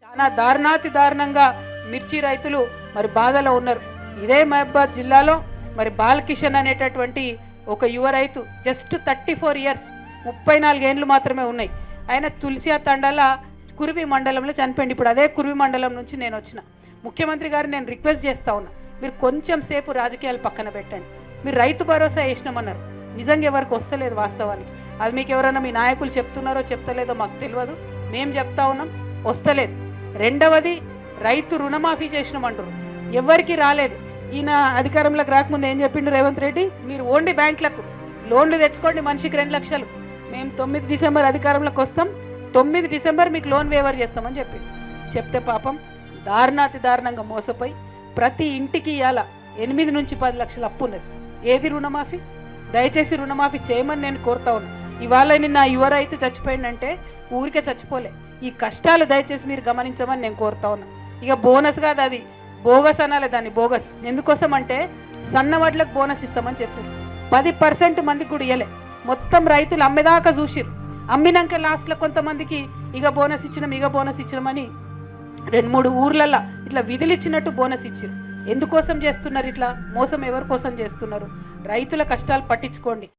చాలా దారుణాతి దారుణంగా మిర్చి రైతులు మరి బాధలో ఉన్నారు. ఇదే మహబాద్ జిల్లాలో మరి బాలకిషన్ అనేటటువంటి ఒక యువ రైతు, జస్ట్ 34 ఇయర్స్, 34 ఏండ్లు మాత్రమే ఉన్నాయి. ఆయన తులసియా తండాల కురివి మండలంలో చనిపోయింది. ఇప్పుడు అదే కురివి మండలం నుంచి నేను వచ్చిన. ముఖ్యమంత్రి గారు నేను రిక్వెస్ట్ చేస్తా ఉన్నా, మీరు కొంచెం సేపు రాజకీయాలు పక్కన పెట్టండి. మీరు రైతు భరోసా వేసినామన్నారు, నిజంగా ఎవరికి వస్తలేదు వాస్తవానికి. అది మీకు ఎవరైనా మీ నాయకులు చెప్తున్నారో చెప్తలేదో మాకు తెలియదు, మేము చెప్తా ఉన్నాం, వస్తలేదు. రెండవది, రైతు రుణమాఫీ చేసినామంటారు, ఎవరికి రాలేదు. ఈయన అధికారంలోకి రాకముందు ఏం చెప్పిండు రేవంత్ రెడ్డి, మీరు ఓన్లీ బ్యాంకులకు లోన్లు తెచ్చుకోండి, మనిషికి 2 లక్షలు, మేము 9 డిసెంబర్ అధికారంలోకి వస్తాం, 9 డిసెంబర్ మీకు లోన్ వేవర్ చేస్తామని చెప్తే పాపం దారుణాతి దారుణంగా మోసపోయి ప్రతి ఇంటికి ఇవాళ 8 నుంచి 10 లక్షల అప్పు ఉన్నది. ఏది రుణమాఫీ? దయచేసి రుణమాఫీ చేయమని నేను కోరుతా ఉన్నా. ఇవాళ నిన్న యువ రైతు చచ్చిపోయిందంటే ఊరికే చచ్చిపోలే, ఈ కష్టాలు దయచేసి మీరు గమనించమని నేను కోరుతా ఉన్నా. ఇక బోనస్ కాదు, అది బోగస్ అనాలి దాన్ని, బోగస్. ఎందుకోసం అంటే సన్నవడ్లకు బోనస్ ఇస్తామని చెప్పారు, 10% మందికి కూడా ఇయ్యలే. మొత్తం రైతులు అమ్మేదాకా చూసిరు, అమ్మినాక లాస్ట్ లో కొంతమందికి ఇక బోనస్ ఇచ్చినామని 2-3 ఊర్లల్లో ఇట్లా విధులు ఇచ్చినట్టు బోనస్ ఇచ్చిరు. ఎందుకోసం చేస్తున్నారు ఇట్లా మోసం? ఎవరి కోసం చేస్తున్నారు? రైతుల కష్టాలు పట్టించుకోండి.